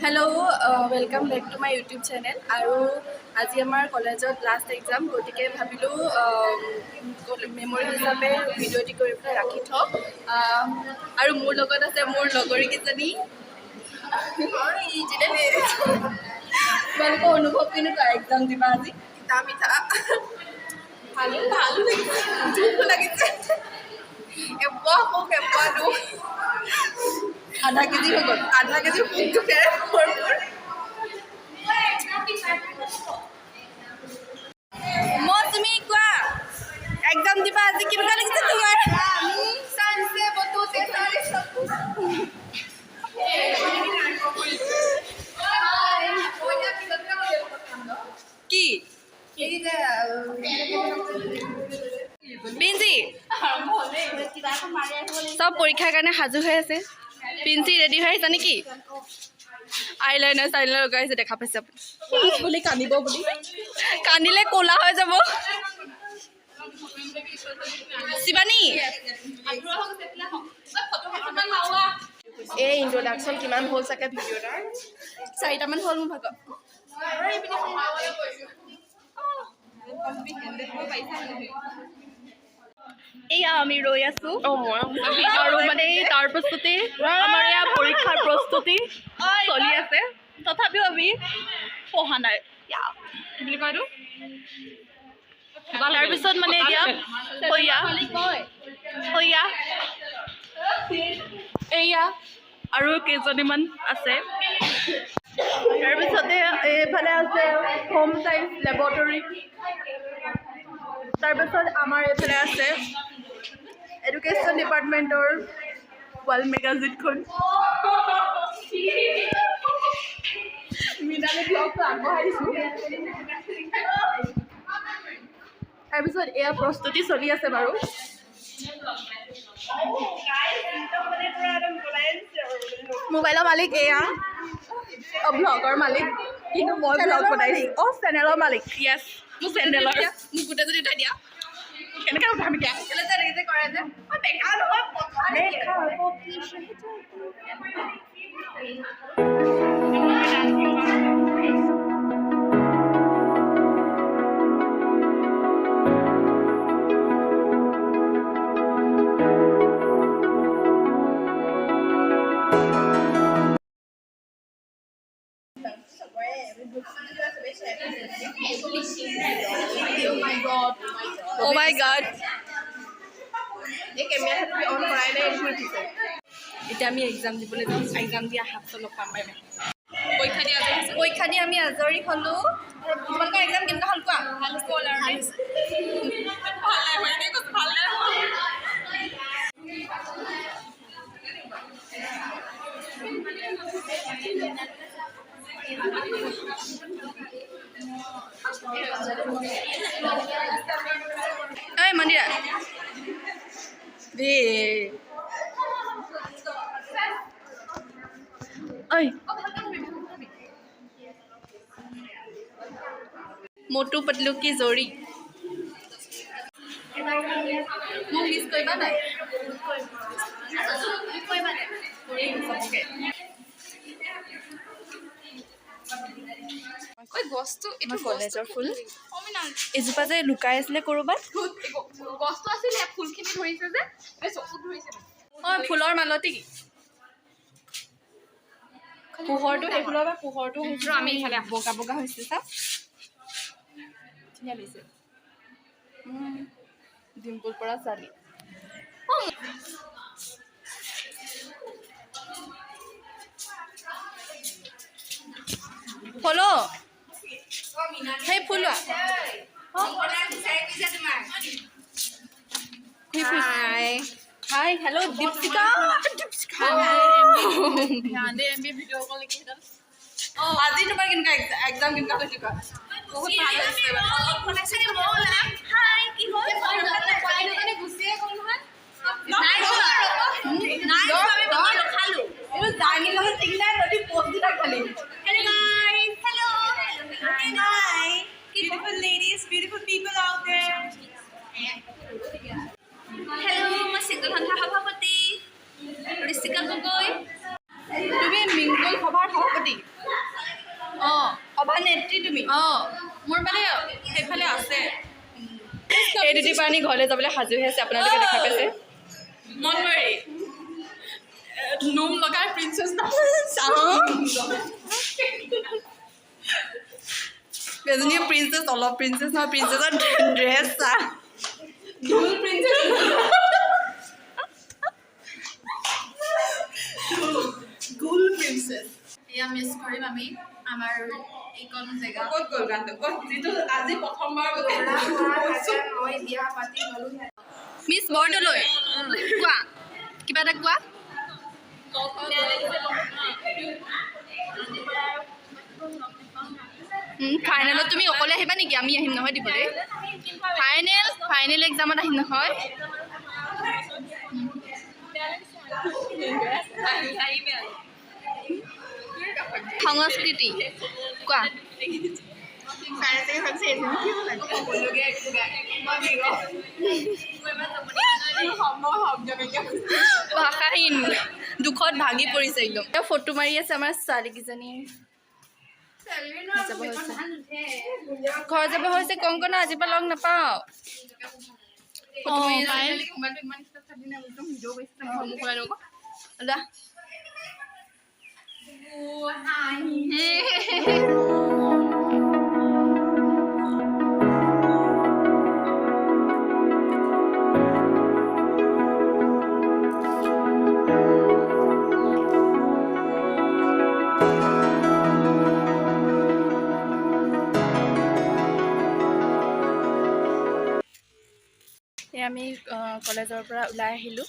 Hello welcome back to my YouTube channel और आज आम कलेज लास्ट एग्जाम गति के भाविलो मेमोरी हिसाब से भिडिओ राखी थोक और मोर लगत आछे मोर लगरी किजनी তোমালোকৰ অনুভৱ কেনেকুৱা এক্সাম দিবা আজি তিতা মিঠা ভালো ভালো দুখ লাগিছে এপোৱা মোক এপোৱা দুখ आधा केजी हो गल आधा केजी दुखे তুমি কোৱা एग्जाम দিবা আজি কেনেকুৱা লাগিছে তোমাৰ সানসে বতুতে সাৰে সব কি পিঞ্জি সব পৰীক্ষাৰ কাৰণে সাজু হৈ আছে পিঞ্জি ৰেডি হৈ আছে নেকি আইলাইনাৰ চাইলাইনাৰ লগাইছে দেখা পাইছে বুলি কান্দিব বুলি কান্দিলে কোলা হৈ যাব শিৱানী এই ইন্ট্ৰোডাকশন কিমান হ'ল চাগে ভিডিঅ'টাৰ 4টামান হ'ল মোৰ ভাগত এয়া আমি ৰৈ আছো আৰু মানে তাৰ পাছতে আমাৰ এয়া পৰীক্ষাৰ প্ৰস্তুতি চলি আছে তথাপিও আমি পঢ়া নাই কি বুলি কয় তাৰপিছত মানে এতিয়া এয়া আৰু কেইজনীমান আছে তাৰপিছতে এইফালে আছে হোম সায়েন্স লেবৰেটৰী তাৰপিছত আমাৰ এইফালে আছে এডুকেশ্যন ডিপাৰ্টমেণ্টৰ ৱাল মেগাজিনখন মিনালী ব্লগটো আগবঢ়াইছোঁ তাৰপিছত এয়া প্ৰস্তুতি চলি আছে বাৰু মোবাইলৰ মালিক এয়া ব্লগৰ মালিক কিন্তু মই ব্লগ বনাইছোঁ চেনেলৰ মালিক য়েছ মোৰ চেনেলৰ মোক গোটেই যদি উঠাই দিয়া কেনেকৈ উঠাম এতিয়া যে কৰে যে দেখা নহয় Oh my god. এই কেমেৰাটো অন কৰাই নাই এইটো উঠিছে এতিয়া আমি এক্সাম দিবলৈ যাম এক্সাম দিয়া হাত লগ পাম পাই পৰীক্ষা দি আমি আজৰি হ'লোঁ তোমালোকৰ এক্সাম কেনেকুৱা হ'ল কোৱা ঐ মন্দিৰা দে ঐ মোটু পতলু কি জৰি মোক মিছ কৰিবা নাই গছটো এইটো কলেজৰ ফুল এজোপা যে লুকাই আছিলে ক'ৰবাত গছটো আছিলে ফুলখিনি ধৰিছে যে চকুত ধৰিছে ফুলৰ মালতী কি পোহৰটো সেই ফুলৰ পৰা পোহৰটো হৈছে আমি ইফালে বগা বগা হৈছে চাওক ধুনীয়া লাগিছে ডিম্পুল পৰা ছোৱালী ফলো সেই ফুলোৱা হাই হাই হেল্ল' দীপশিকা আজি তোমাৰ কেনেকুৱা এক্সাম কেনেকুৱা হৈছে কোৱা বহুত ভাল হৈছে Beautiful ladies, beautiful people out there. Hello, my single hunter Habapati. Ristika Gogoi. তুমি মিংগল সভাৰ সভাপতি অঁ মোৰ মানে সেইফালে আছে এই দুটি পানী ঘৰলৈ যাবলৈ সাজু হৈ আছে আপোনালোকে দেখা পাইছে মনবাৰী নোম লগাই প্ৰিন্সেছ এজনী প্ৰিন্সেছ অলপ প্ৰিন্সেছ নহয় প্ৰিন্সেছৰ ড্ৰেছ চা ঢোল প্ৰিন্সেছ গুল প্ৰিন্সেছ এয়া মিছ কৰিম আমি আমাৰ এইকণ জেগা ক'ত গ'ল গানটো যিটো আজি প্ৰথমবাৰ মিছ বৰদলৈ কোৱা কিবা এটা কোৱা ফাইনেলত তুমি অকলে আহিবা নেকি আমি আহিম নহয় দিবলৈ ফাইনেল এক্সামত আহিম নহয় সংস্কৃতি কোৱা ভাষাহীন দুখত ভাগি পৰিছে একদম ফটো মাৰি আছে আমাৰ ছোৱালীকেইজনী ঘৰ যাব হৈছে কংকনা আজিৰ পৰা লগ নাপাওঁ আমি কলেজৰ পৰা ওলাই আহিলোঁ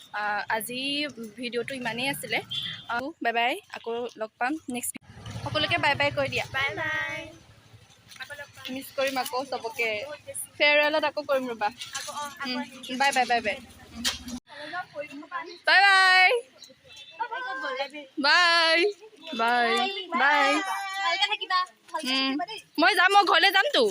আজি ভিডিঅ'টো ইমানেই আছিলে বাই বাই আকৌ লগ পাম নেক্সট সকলোকে বাই বাই কৈ দিয়া বাই বাই মিছ কৰিম আকৌ চবকে ফেয়াৰৱেলত আকৌ কৰিম ৰ'বা bye bye bye bye bye bye bye bye মই যাম মই ঘৰলৈ যামতো